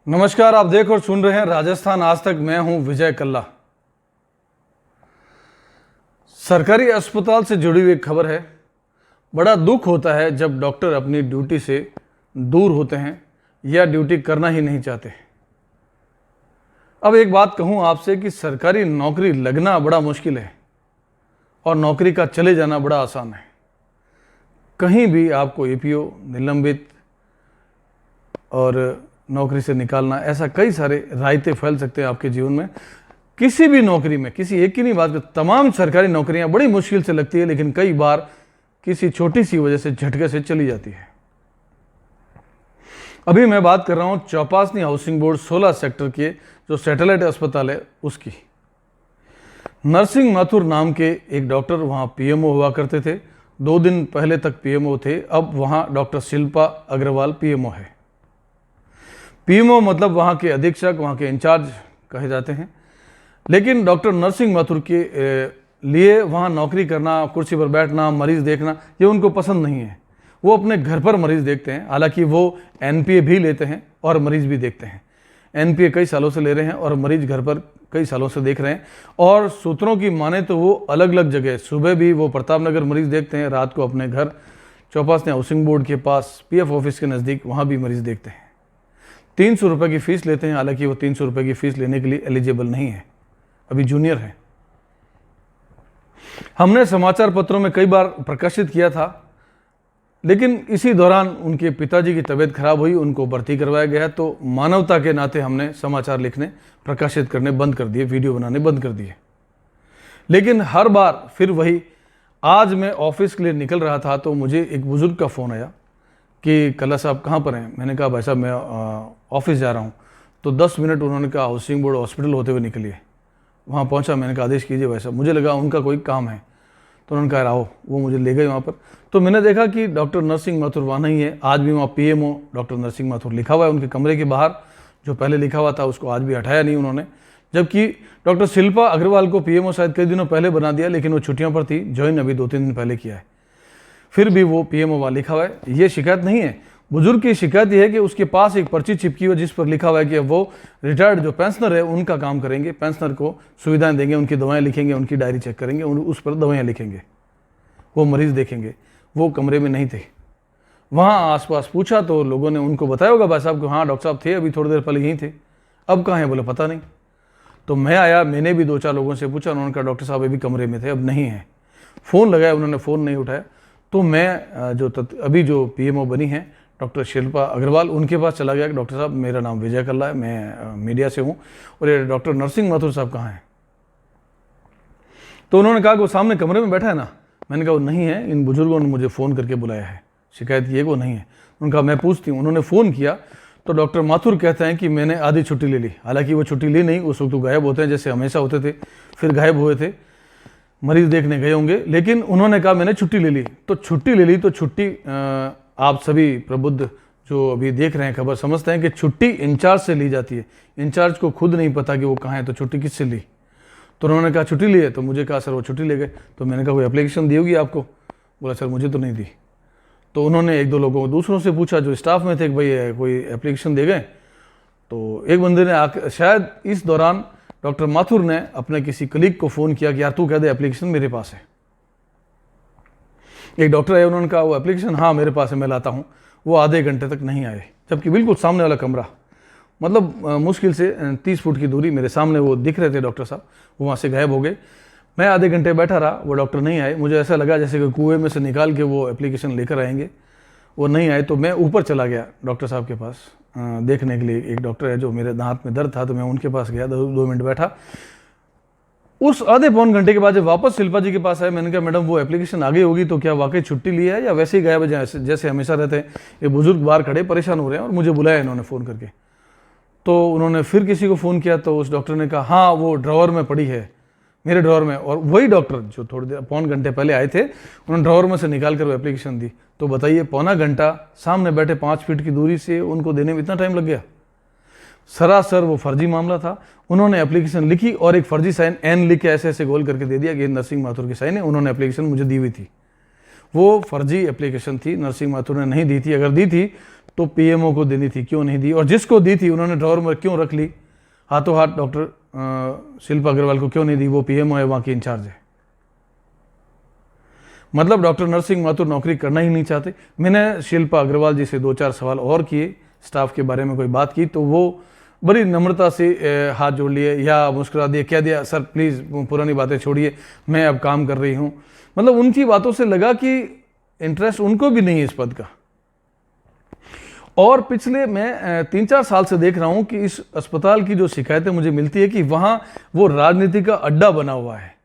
नमस्कार, आप देख और सुन रहे हैं राजस्थान आज तक। मैं हूं विजय कल्ला। सरकारी अस्पताल से जुड़ी हुई एक खबर है। बड़ा दुख होता है जब डॉक्टर अपनी ड्यूटी से दूर होते हैं या ड्यूटी करना ही नहीं चाहते। अब एक बात कहूं आपसे कि सरकारी नौकरी लगना बड़ा मुश्किल है और नौकरी का चले जाना बड़ा आसान है। कहीं भी आपको एपीओ, निलंबित और नौकरी से निकालना, ऐसा कई सारे रायते फैल सकते हैं आपके जीवन में। किसी भी नौकरी में, किसी एक की नहीं बात कर, तमाम सरकारी नौकरियां बड़ी मुश्किल से लगती है, लेकिन कई बार किसी छोटी सी वजह से झटके से चली जाती है। अभी मैं बात कर रहा हूं चौपासनी हाउसिंग बोर्ड 16 सेक्टर के जो सैटेलाइट अस्पताल है उसकी। नरसिंह माथुर नाम के एक डॉक्टर वहां पीएमओ हुआ करते थे। 2 दिन पहले तक पीएमओ थे, अब वहां डॉक्टर शिल्पा अग्रवाल पीएमओ है। पीएमओ मतलब वहाँ के अधीक्षक, वहाँ के इंचार्ज कहे जाते हैं। लेकिन डॉक्टर नरसिंह माथुर के लिए वहाँ नौकरी करना, कुर्सी पर बैठना, मरीज देखना, ये उनको पसंद नहीं है। वो अपने घर पर मरीज देखते हैं। हालांकि वो एनपीए भी लेते हैं और मरीज भी देखते हैं। एनपीए कई सालों से ले रहे हैं और मरीज घर पर कई सालों से देख रहे हैं। और सूत्रों की माने तो वो अलग अलग जगह, सुबह भी वो प्रताप नगर मरीज देखते हैं, रात को अपने घर चौपासनी हाउसिंग बोर्ड के पास पीएफ ऑफिस के नज़दीक वहाँ भी मरीज देखते हैं। 300 रुपये की फ़ीस लेते हैं। हालांकि वो 300 रुपये की फ़ीस लेने के लिए एलिजिबल नहीं है, अभी जूनियर है। हमने समाचार पत्रों में कई बार प्रकाशित किया था, लेकिन इसी दौरान उनके पिताजी की तबीयत खराब हुई, उनको भर्ती करवाया गया। तो मानवता के नाते हमने समाचार लिखने, प्रकाशित करने बंद कर दिए, वीडियो बनाने बंद कर दिए। लेकिन हर बार फिर वही। आज मैं ऑफिस के लिए निकल रहा था तो मुझे एक बुजुर्ग का फ़ोन आया कि कल्ला साहब कहाँ पर हैं। मैंने कहा भाई साहब मैं ऑफिस जा रहा हूँ। तो 10 मिनट उन्होंने कहा हाउसिंग बोर्ड हॉस्पिटल होते हुए निकलिए। वहाँ पहुँचा, मैंने कहा आदेश कीजिए भाई साहब। मुझे लगा उनका कोई काम है, तो उन्होंने कहा आओ। वो मुझे ले गए वहाँ पर। तो मैंने देखा कि डॉक्टर नरसिंह माथुर वहाँ नहीं है। आज भी वहाँ पीएमओ डॉक्टर नरसिंह माथुर लिखा हुआ है उनके कमरे के बाहर। जो पहले लिखा हुआ था उसको आज भी हटाया नहीं उन्होंने। जबकि डॉक्टर शिल्पा अग्रवाल को पीएमओ शायद कई दिनों पहले बना दिया, लेकिन वो छुट्टियों पर थी। ज्वाइन अभी 2-3 दिन पहले किया है, फिर भी वो पीएमओ वहाँ लिखा हुआ है। ये शिकायत नहीं है। बुजुर्ग की शिकायत यह है कि उसके पास एक पर्ची चिपकी हुई जिस पर लिखा हुआ है कि वो रिटायर्ड जो पेंशनर है उनका काम करेंगे, पेंशनर को सुविधाएं देंगे, उनकी दवाएं लिखेंगे, उनकी डायरी चेक करेंगे, उस पर दवाएं लिखेंगे, वो मरीज देखेंगे। वो कमरे में नहीं थे। वहाँ आसपास पूछा तो लोगों ने उनको बताया होगा भाई साहब को, हाँ डॉक्टर साहब थे अभी थोड़ी देर पहले यहीं थे। अब कहाँ हैं? बोले पता नहीं। तो मैं आया, मैंने भी 2-4 लोगों से पूछा, उन्होंने कहा डॉक्टर साहब अभी कमरे में थे, अब नहीं है। फ़ोन लगाया, उन्होंने फ़ोन नहीं उठाया। तो मैं अभी जो पीएमओ बनी है डॉक्टर शिल्पा अग्रवाल, उनके पास चला गया कि डॉक्टर साहब मेरा नाम विजय कल्ला है, मैं मीडिया से हूँ, और ये डॉक्टर नरसिंह माथुर साहब कहाँ हैं? तो उन्होंने कहा कि वो सामने कमरे में बैठा है ना। मैंने कहा वो नहीं है, इन बुजुर्गों ने मुझे फ़ोन करके बुलाया है, शिकायत की है वो नहीं है। उन्होंने कहा मैं पूछती हूँ। उन्होंने फ़ोन किया तो डॉक्टर माथुर कहते हैं कि मैंने आधी छुट्टी ले ली। हालांकि वो छुट्टी ली नहीं, उस वक्त तो गायब होते हैं जैसे हमेशा होते थे, फिर गायब हुए थे, मरीज देखने गए होंगे। लेकिन उन्होंने कहा मैंने छुट्टी ले ली। तो छुट्टी ले ली तो छुट्टी, आप सभी प्रबुद्ध जो अभी देख रहे हैं खबर समझते हैं कि छुट्टी इंचार्ज से ली जाती है। इंचार्ज को खुद नहीं पता कि वो कहाँ है, तो छुट्टी किससे ली? तो उन्होंने कहा छुट्टी ली है। तो मुझे कहा सर वो छुट्टी ले गए। तो मैंने कहा कोई एप्लीकेशन दी होगी आपको? बोला सर मुझे तो नहीं दी। तो उन्होंने 1-2 लोगों को दूसरों से पूछा जो स्टाफ में थे कि भाई कोई एप्लीकेशन दे गए? तो एक बंदे ने शायद इस दौरान डॉक्टर माथुर ने अपने किसी कलीग को फ़ोन किया कि यार तू कह दे एप्लीकेशन मेरे पास है। एक डॉक्टर आए, उन्होंने कहा वो एप्लीकेशन हाँ मेरे पास है, मैं लाता हूँ। वो आधे घंटे तक नहीं आए, जबकि बिल्कुल सामने वाला कमरा, मतलब मुश्किल से 30 फुट की दूरी, मेरे सामने वो दिख रहे थे डॉक्टर साहब, वो वहाँ से गायब हो गए। मैं आधे घंटे बैठा रहा, वो डॉक्टर नहीं आए। मुझे ऐसा लगा जैसे कि कुएं में से निकाल के वो एप्लीकेशन लेकर आएंगे, वो नहीं आए। तो मैं ऊपर चला गया डॉक्टर साहब के पास देखने के लिए। एक डॉक्टर है जो मेरे दांत में दर्द था, तो मैं उनके पास गया, 2 मिनट बैठा। उस आधे पौन घंटे के बाद जब वापस शिल्पा जी के पास आए, मैंने कहा मैडम वो एप्लीकेशन आ गई होगी, तो क्या वाकई छुट्टी ली है या वैसे ही गायब है जैसे हमेशा रहते हैं? ये बुजुर्ग बाहर खड़े परेशान हो रहे हैं और मुझे बुलाया इन्होंने फ़ोन करके। तो उन्होंने फिर किसी को फ़ोन किया तो उस डॉक्टर ने कहा हाँ वो ड्रॉवर में पड़ी है, मेरे ड्रॉवर में। और वही डॉक्टर जो थोड़ी देर पौन घंटे पहले आए थे, उन्होंने ड्रॉवर में से निकाल कर वो एप्लीकेशन दी। तो बताइए, पौना घंटा सामने बैठे 5 फीट की दूरी से उनको देने में इतना टाइम लग गया। सरासर वो फर्जी मामला था। उन्होंने एप्लीकेशन लिखी और एक फर्जी साइन एन लिख के ऐसे गोल करके दे दिया कि नरसिंह माथुर की साइन है। उन्होंने एप्लीकेशन मुझे दी हुई थी, वो फर्जी एप्लीकेशन थी, नरसिंह माथुर ने नहीं दी थी। अगर दी थी तो पीएमओ को देनी थी, क्यों नहीं दी, और जिसको दी थी उन्होंने ड्रॉअर में क्यों रख ली, हाथों हाथ डॉक्टर शिल्पा अग्रवाल को क्यों नहीं दी, वो पीएमओ है, वहाँ की इंचार्ज है। मतलब डॉक्टर नरसिंह माथुर नौकरी करना ही नहीं चाहते। मैंने शिल्पा अग्रवाल जी से 2-4 सवाल और किए, स्टाफ के बारे में कोई बात की, तो वो बड़ी नम्रता से हाथ जोड़ लिए या मुस्कुरा दिए, कह दिया सर प्लीज़ पुरानी बातें छोड़िए, मैं अब काम कर रही हूँ। मतलब उनकी बातों से लगा कि इंटरेस्ट उनको भी नहीं है इस पद का। और पिछले मैं 3-4 साल से देख रहा हूँ कि इस अस्पताल की जो शिकायतें मुझे मिलती है कि वहाँ वो राजनीति का अड्डा बना हुआ है।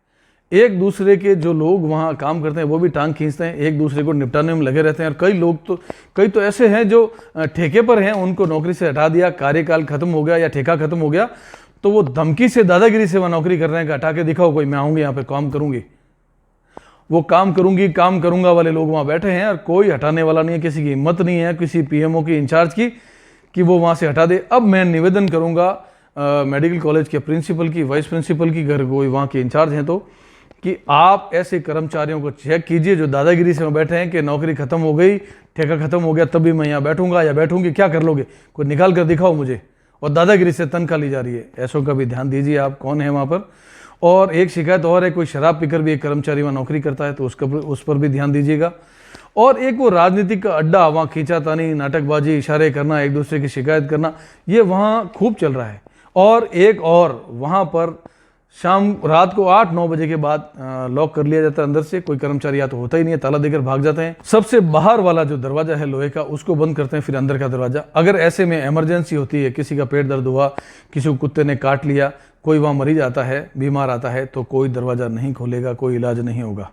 एक दूसरे के जो लोग वहाँ काम करते हैं वो भी टांग खींचते हैं, एक दूसरे को निपटाने में लगे रहते हैं। और कई तो ऐसे हैं जो ठेके पर हैं, उनको नौकरी से हटा दिया, कार्यकाल खत्म हो गया या ठेका खत्म हो गया, तो वो धमकी से, दादागिरी से वहाँ नौकरी कर रहे हैं कि हटा के दिखाओ कोई, मैं आऊँगी यहाँ पे काम करूँगी, वो काम करूँगी, काम करूँगा वाले लोग वहाँ बैठे हैं और कोई हटाने वाला नहीं है। किसी की हिम्मत नहीं है किसी पीएमओ की इंचार्ज की कि वो वहाँ से हटा दे। अब मैं निवेदन करूँगा मेडिकल कॉलेज के प्रिंसिपल की, वाइस प्रिंसिपल की, अगर कोई वहाँ के इंचार्ज हैं तो, कि आप ऐसे कर्मचारियों को चेक कीजिए जो दादागिरी से बैठे हैं कि नौकरी खत्म हो गई, ठेका खत्म हो गया, तब भी मैं यहाँ बैठूंगा या बैठूंगी, क्या कर लोगे, कोई निकाल कर दिखाओ मुझे, और दादागिरी से तनख्वाह ली जा रही है। ऐसों का भी ध्यान दीजिए आप, कौन है वहाँ पर। और एक शिकायत और है, कोई शराब पीकर भी एक कर्मचारी वहाँ नौकरी करता है, तो उस पर भी ध्यान दीजिएगा। और एक वो राजनीतिक का अड्डा, वहाँ खींचातानी, नाटकबाजी, इशारे करना, एक दूसरे की शिकायत करना, ये वहाँ खूब चल रहा है। और एक और वहाँ पर रात को 8-9 बजे के बाद लॉक कर लिया जाता है अंदर से, कोई कर्मचारी या तो होता ही नहीं है, ताला देकर भाग जाते हैं। सबसे बाहर वाला जो दरवाजा है लोहे का, उसको बंद करते हैं, फिर अंदर का दरवाजा। अगर ऐसे में इमरजेंसी होती है, किसी का पेट दर्द हुआ, किसी को कुत्ते ने काट लिया, कोई वहाँ मरीज आता है, बीमार आता है, तो कोई दरवाजा नहीं खोलेगा, कोई इलाज नहीं होगा।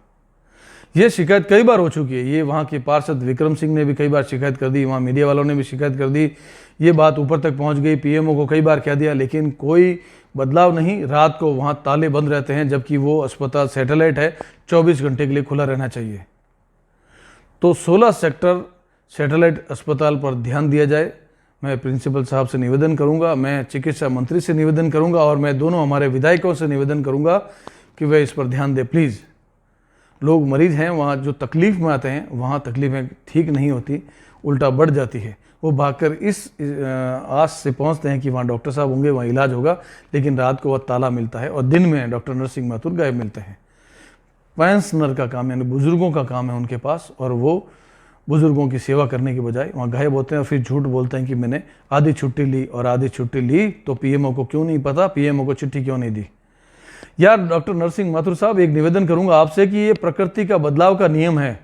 ये शिकायत कई बार हो चुकी है। ये वहाँ के पार्षद विक्रम सिंह ने भी कई बार शिकायत कर दी, वहाँ मीडिया वालों ने भी शिकायत कर दी, ये बात ऊपर तक पहुँच गई, पीएमओ को कई बार कह दिया, लेकिन कोई बदलाव नहीं। रात को वहाँ ताले बंद रहते हैं, जबकि वो अस्पताल सैटेलाइट है, 24 घंटे के लिए खुला रहना चाहिए। तो 16 सेक्टर सैटेलाइट अस्पताल पर ध्यान दिया जाए। मैं प्रिंसिपल साहब से निवेदन करूंगा, मैं चिकित्सा मंत्री से निवेदन करूंगा, और मैं दोनों हमारे विधायकों से निवेदन करूंगा कि वे इस पर ध्यान दें प्लीज़। लोग मरीज हैं, वहाँ जो तकलीफ़ में आते हैं, वहाँ तकलीफ़ें ठीक नहीं होती, उल्टा बढ़ जाती है। वो भागकर इस आस से पहुँचते हैं कि वहाँ डॉक्टर साहब होंगे, वहाँ इलाज होगा, लेकिन रात को वह ताला मिलता है और दिन में डॉक्टर नरसिंह माथुर गायब मिलते हैं। पेंशनर का काम, यानी बुजुर्गों का काम है उनके पास, और वो बुजुर्गों की सेवा करने के बजाय वहाँ गायब होते हैं और फिर झूठ बोलते हैं कि मैंने आधी छुट्टी ली, और आधी छुट्टी ली तो पीएमओ को क्यों नहीं पता, पीएमओ को चिट्ठी क्यों नहीं दी। यार डॉक्टर नरसिंह माथुर साहब, एक निवेदन करूंगा आपसे कि ये प्रकृति का बदलाव का नियम है।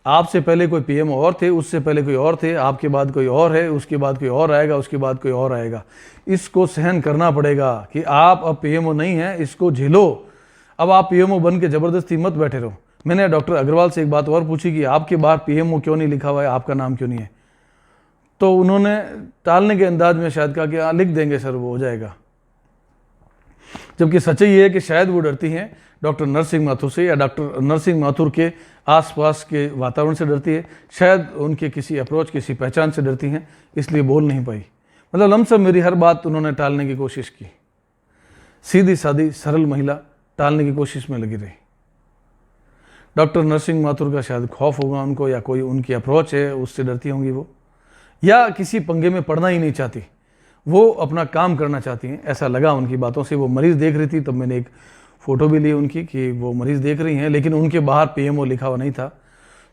आपसे पहले कोई पीएमओ और थे, उससे पहले कोई और थे, आपके बाद कोई और है, उसके बाद कोई और आएगा, उसके बाद कोई और आएगा। इसको सहन करना पड़ेगा कि आप अब पीएमओ नहीं हैं, इसको झेलो। अब आप पीएमओ बन के ज़बरदस्ती मत बैठे रहो। मैंने डॉक्टर अग्रवाल से एक बात और पूछी कि आपके बाहर पीएमओ क्यों नहीं लिखा हुआ है, आपका नाम क्यों नहीं है, तो उन्होंने टालने के अंदाज में शायद कहा कि हाँ लिख देंगे सर, वो हो जाएगा। जबकि सच्चाई ये है कि शायद वो डरती हैं डॉक्टर नरसिंह माथुर से, या डॉक्टर नरसिंह माथुर के आसपास के वातावरण से डरती है, शायद उनके किसी अप्रोच, किसी पहचान से डरती हैं, इसलिए बोल नहीं पाई। मतलब लमसम मेरी हर बात उन्होंने टालने की कोशिश की। सीधी सादी सरल महिला टालने की कोशिश में लगी रही। डॉक्टर नरसिंह माथुर का शायद खौफ होगा उनको, या कोई उनकी अप्रोच है उससे डरती होंगी वो, या किसी पंगे में पड़ना ही नहीं चाहती, वो अपना काम करना चाहती हैं, ऐसा लगा उनकी बातों से। वो मरीज़ देख रही थी, तब मैंने एक फ़ोटो भी ली उनकी कि वो मरीज़ देख रही हैं, लेकिन उनके बाहर पीएमओ लिखा हुआ नहीं था।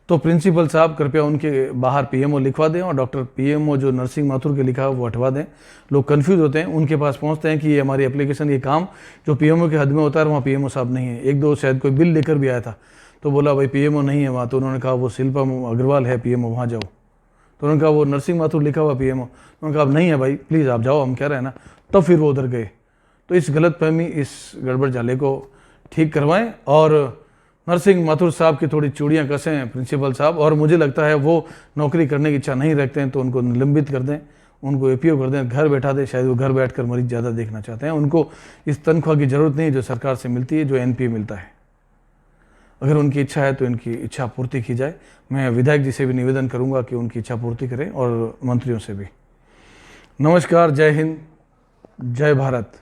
तो प्रिंसिपल साहब कृपया उनके बाहर पीएमओ लिखवा दें, और डॉक्टर पीएमओ जो नरसिंह माथुर के लिखा है वो हटवा दें। लोग कन्फ्यूज़ होते हैं, उनके पास पहुंचते हैं कि ये हमारी एप्लीकेशन, ये काम जो पीएमओ के हद में होता है, वहाँ पीएमओ साहब नहीं है। एक दो शायद कोई बिल लेकर भी आया था, तो बोला भाई पीएमओ नहीं है वहाँ, तो उन्होंने कहा वो शिल्पा अग्रवाल है पीएमओ, वहाँ जाओ। तो उन्होंने कहा वो नरसिंह माथुर लिखा हुआ पीएमओ, उन्होंने कहा अब नहीं है भाई, प्लीज़ आप जाओ, हम कह रहे हैं ना। तो फिर वो उधर गए। तो इस गलतफहमी, इस गड़बड़ झाले को ठीक करवाएं, और नरसिंह माथुर साहब की थोड़ी चूड़ियाँ कसें प्रिंसिपल साहब, और मुझे लगता है वो नौकरी करने की इच्छा नहीं रखते हैं, तो उनको निलंबित कर दें, उनको एपीओ कर दें, घर बैठा दें। शायद वो घर बैठकर मरीज ज़्यादा देखना चाहते हैं, उनको इस तनख्वाह की ज़रूरत नहीं है जो सरकार से मिलती है, जो एनपीए मिलता है। अगर उनकी इच्छा है तो इनकी इच्छा पूर्ति की जाए। मैं विधायक जी से भी निवेदन करूंगा कि उनकी इच्छा पूर्ति करें, और मंत्रियों से भी। नमस्कार, जय हिंद, जय भारत।